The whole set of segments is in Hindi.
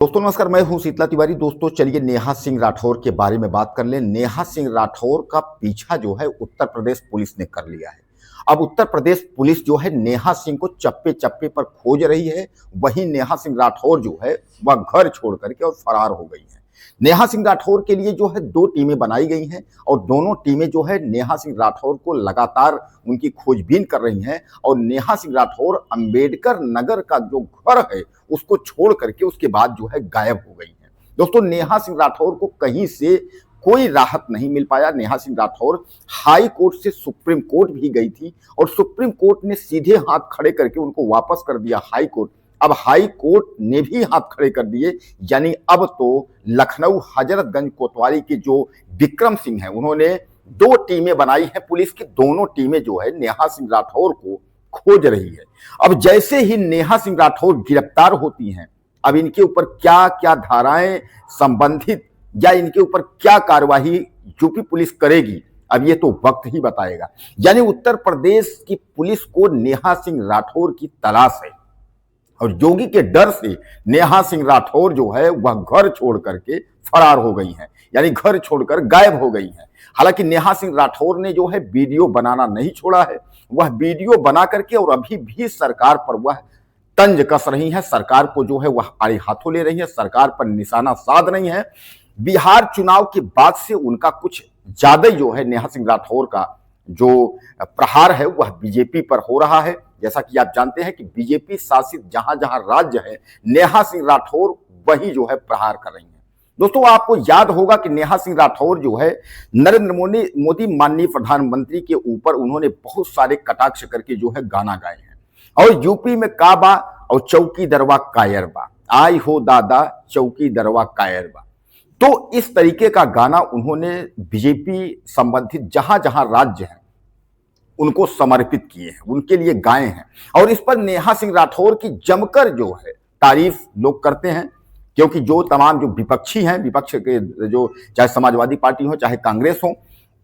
दोस्तों नमस्कार, मैं हूं शीतला तिवारी। दोस्तों चलिए नेहा सिंह राठौर के बारे में बात कर लें। नेहा सिंह राठौर का पीछा जो है उत्तर प्रदेश पुलिस ने कर लिया है। अब उत्तर प्रदेश पुलिस जो है नेहा सिंह को चप्पे चप्पे पर खोज रही है। वहीं नेहा सिंह राठौर जो है वह घर छोड़ करके और फरार हो गई है। नेहा सिंह राठौर के लिए जो है दो टीमें बनाई गई हैं और दोनों टीमें जो है नेहा सिंह राठौर को लगातार उनकी खोजबीन कर रही हैं। और नेहा सिंह राठौर अंबेडकर नगर का जो घर है उसको छोड़ करके उसके बाद जो है गायब हो गई है। दोस्तों नेहा सिंह राठौर को कहीं से कोई राहत नहीं मिल पाया। नेहा सिंह राठौर हाई कोर्ट से सुप्रीम कोर्ट भी गई थी और सुप्रीम कोर्ट ने सीधे हाथ खड़े करके उनको वापस कर दिया हाई कोर्ट। अब हाई कोर्ट ने भी हाथ खड़े कर दिए, यानी अब तो लखनऊ हजरतगंज कोतवाली के जो विक्रम सिंह हैं उन्होंने दो टीमें बनाई हैं पुलिस की। दोनों टीमें जो है नेहा सिंह राठौर को खोज रही है। अब जैसे ही नेहा सिंह राठौर गिरफ्तार होती हैं, अब इनके ऊपर क्या क्या धाराएं संबंधित या इनके ऊपर क्या कार्यवाही यूपी पुलिस करेगी, अब ये तो वक्त ही बताएगा। यानी उत्तर प्रदेश की पुलिस को नेहा सिंह राठौर की तलाश है और योगी के डर से नेहा सिंह राठौर जो है वह घर छोड़ करके फरार हो गई हैं, यानी घर छोड़कर गायब हो गई हैं। हालांकि नेहा सिंह राठौर ने जो है वीडियो बनाना नहीं छोड़ा है। वह वीडियो बना करके और अभी भी सरकार पर वह तंज कस रही है, सरकार को जो है वह आड़े हाथों ले रही है, सरकार पर निशाना साध रही है। बिहार चुनाव के बाद से उनका कुछ ज्यादा जो है नेहा सिंह राठौर का जो प्रहार है वह बीजेपी पर हो रहा है। जैसा कि आप जानते हैं कि बीजेपी शासित जहां जहां राज्य है, नेहा सिंह राठौर वही जो है प्रहार कर रही हैं। दोस्तों आपको याद होगा कि नेहा सिंह राठौर जो है नरेंद्र मोदी माननीय प्रधानमंत्री के ऊपर उन्होंने बहुत सारे कटाक्ष करके जो है गाना गाए हैं। और यूपी में काबा और चौकी दरवा कायर बा, आई हो दादा चौकी दरवा कायर बा, तो इस तरीके का गाना उन्होंने बीजेपी संबंधित जहां जहां राज्य हैं उनको समर्पित किए हैं, उनके लिए गाए हैं। और इस पर नेहा सिंह राठौर की जमकर जो है तारीफ लोग करते हैं, क्योंकि जो तमाम जो विपक्षी हैं, विपक्ष के जो चाहे समाजवादी पार्टी हो चाहे कांग्रेस हो,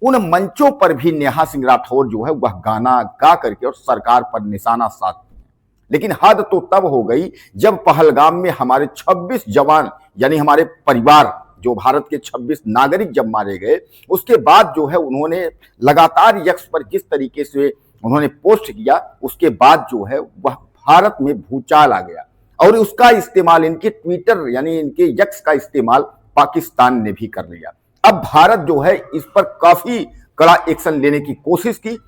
उन मंचों पर भी नेहा सिंह राठौर जो है वह गाना गा करके और सरकार पर निशाना साधती हैं। लेकिन हद तो तब हो गई जब पहलगाम में हमारे 26 जवान यानी हमारे परिवार जो भारत के 26 नागरिक जब मारे गए, उसके बाद जो है उन्होंने लगातार यक्स पर जिस तरीके से उन्होंने पोस्ट किया, उसके बाद जो है वह भारत में भूचाल आ गया। और उसका इस्तेमाल इनके ट्विटर यानी इनके यक्स का इस्तेमाल पाकिस्तान ने भी कर लिया। अब भारत जो है इस पर काफी कड़ा एक्शन लेने की कोशिश की।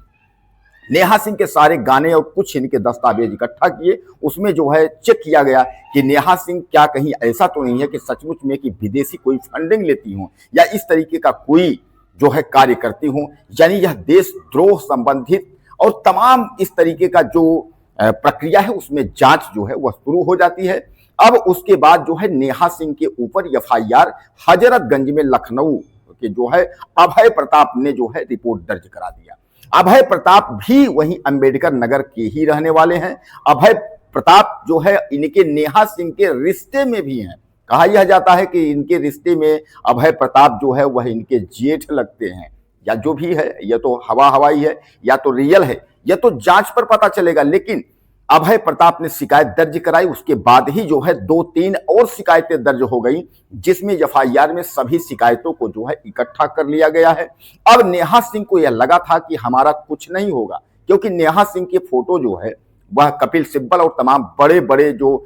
नेहा सिंह के सारे गाने और कुछ इनके दस्तावेज इकट्ठा किए, उसमें जो है चेक किया गया कि नेहा सिंह क्या कहीं ऐसा तो नहीं है कि सचमुच में कि विदेशी कोई फंडिंग लेती हो या इस तरीके का कोई जो है कार्य करती हो। यानी यह देशद्रोह संबंधित और तमाम इस तरीके का जो प्रक्रिया है उसमें जांच जो है वह शुरू हो जाती है। अब उसके बाद जो है नेहा सिंह के ऊपर एफआईआर हजरतगंज में लखनऊ के जो है अभय प्रताप ने जो है रिपोर्ट दर्ज करा दिया। अभय प्रताप भी वहीं अंबेडकर नगर के ही रहने वाले हैं। अभय प्रताप जो है इनके नेहा सिंह के रिश्ते में भी हैं। कहा यह जाता है कि इनके रिश्ते में अभय प्रताप जो है वह इनके जेठ लगते हैं, या जो भी है, यह तो हवाई है या तो रियल है, यह तो जांच पर पता चलेगा। लेकिन अभय प्रताप ने शिकायत दर्ज कराई, उसके बाद ही जो है 2-3 और शिकायतें दर्ज हो गई, जिसमें एफआईआर में सभी शिकायतों को जो है इकट्ठा कर लिया गया है। अब नेहा सिंह को यह लगा था कि हमारा कुछ नहीं होगा, क्योंकि नेहा सिंह के फोटो जो है वह कपिल सिब्बल और तमाम बड़े बड़े जो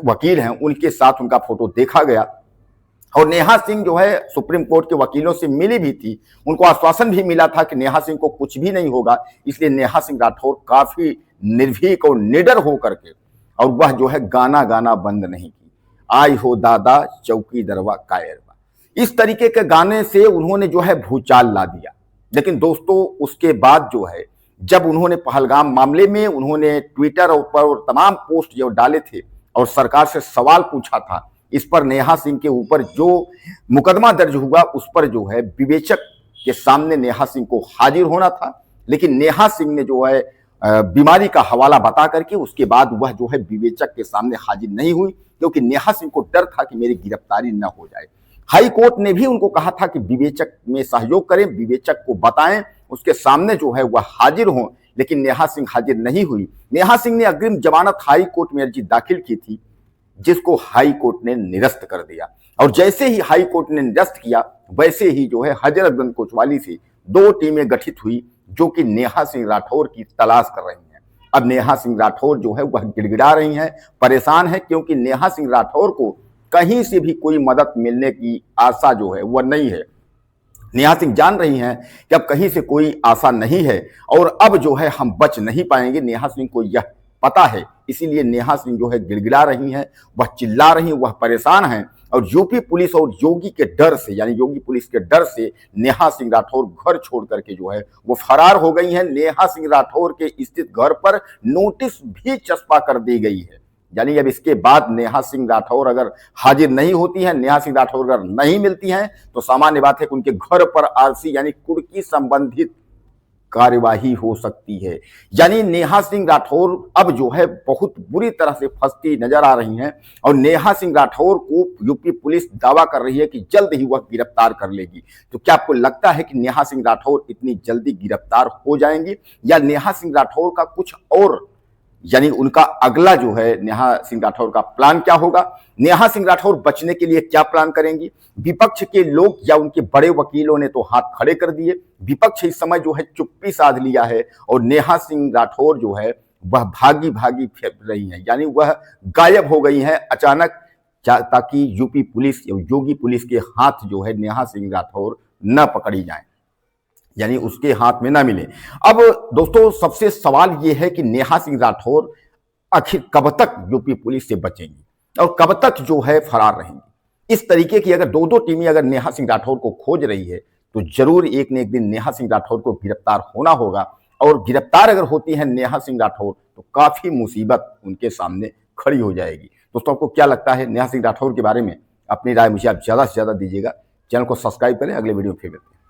वकील हैं उनके साथ उनका फोटो देखा गया। और नेहा सिंह जो है सुप्रीम कोर्ट के वकीलों से मिली भी थी, उनको आश्वासन भी मिला था कि नेहा सिंह को कुछ भी नहीं होगा। इसलिए नेहा सिंह राठौर काफी निर्भीक और निडर होकर के और वह जो है गाना गाना बंद नहीं की, आई हो दादा चौकी दरवा कायर बा, इस तरीके के गाने से उन्होंने जो है भूचाल ला दिया। लेकिन दोस्तों उसके बाद जो है जब उन्होंने पहलगाम मामले में उन्होंने ट्विटर पर तमाम पोस्ट जो डाले थे और सरकार से सवाल पूछा था, इस पर नेहा सिंह के ऊपर जो मुकदमा दर्ज हुआ उस पर जो है विवेचक के सामने नेहा सिंह को हाजिर होना था। लेकिन नेहा सिंह ने जो है बीमारी का हवाला बता करके उसके बाद वह जो है विवेचक के सामने हाजिर नहीं हुई, क्योंकि नेहा सिंह को डर था कि मेरी गिरफ्तारी न हो जाए। हाई कोर्ट ने भी उनको कहा था कि विवेचक में सहयोग करें, विवेचक को बताएं, उसके सामने जो है वह हाजिर हों, लेकिन नेहा सिंह हाजिर नहीं हुई। नेहा सिंह ने अग्रिम जमानत हाई कोर्ट में अर्जी दाखिल की थी, जिसको हाई कोर्ट ने निरस्त कर दिया। और जैसे ही हाई कोर्ट ने निरस्त किया, वैसे ही जो है हजरतगंज कोतवाली से 2 टीमें गठित हुई जो कि नेहा सिंह राठौर की तलाश कर रही हैं। अब नेहा सिंह राठौर जो है वह गिड़गिड़ा रही हैं, परेशान है, क्योंकि नेहा सिंह राठौर को कहीं से भी कोई मदद मिलने की आशा जो है वह नहीं है। नेहा सिंह जान रही हैं कि अब कहीं से कोई आशा नहीं है और अब जो है हम बच नहीं पाएंगे। नेहा सिंह को यह पता है, इसीलिए नेहा सिंह जो है गिड़गिड़ा रही हैं, वह चिल्ला रही हैं, वह परेशान हैं। और यूपी पुलिस और योगी के डर से, यानी योगी पुलिस के डर से नेहा सिंह राठौर घर छोड़ करके जो है वो फरार हो गई हैं। नेहा सिंह राठौर के स्थित घर पर नोटिस भी चस्पा कर दी गई है। यानी अब इसके बाद नेहा सिंह राठौर अगर हाजिर नहीं होती हैं, नेहा सिंह राठौर अगर नहीं मिलती हैं, तो सामान्य बात है कि उनके घर पर आरसी यानी कुर्की संबंधित कार्यवाही हो सकती है। यानी नेहा सिंह राठौर अब जो है बहुत बुरी तरह से फंसती नजर आ रही हैं और नेहा सिंह राठौर को यूपी पुलिस दावा कर रही है कि जल्द ही वह गिरफ्तार कर लेगी। तो क्या आपको लगता है कि नेहा सिंह राठौर इतनी जल्दी गिरफ्तार हो जाएंगी, या नेहा सिंह राठौर का कुछ और, यानी उनका अगला जो है नेहा सिंह राठौर का प्लान क्या होगा? नेहा सिंह राठौर बचने के लिए क्या प्लान करेंगी? विपक्ष के लोग या उनके बड़े वकीलों ने तो हाथ खड़े कर दिए। विपक्ष इस समय जो है चुप्पी साध लिया है और नेहा सिंह राठौर जो है वह भागी भागी फिर रही हैं, यानी वह गायब हो गई हैं अचानक, ताकि यूपी पुलिस योगी पुलिस के हाथ जो है नेहा सिंह राठौर न पकड़ी जाए, यानी उसके हाथ में ना मिले। अब दोस्तों सबसे सवाल यह है कि नेहा सिंह राठौर आखिर कब तक यूपी पुलिस से बचेंगी और कब तक जो है फरार रहेंगी। इस तरीके की अगर 2-2 टीमें अगर नेहा सिंह राठौर को खोज रही है, तो जरूर एक न एक दिन नेहा सिंह राठौर को गिरफ्तार होना होगा। और गिरफ्तार अगर होती है नेहा सिंह राठौर, तो काफी मुसीबत उनके सामने खड़ी हो जाएगी। दोस्तों आपको क्या लगता है नेहा सिंह राठौर के बारे में? अपनी राय मुझे आप ज्यादा से ज्यादा दीजिएगा। चैनल को सब्सक्राइब करें। अगले वीडियो में फिर मिलते हैं।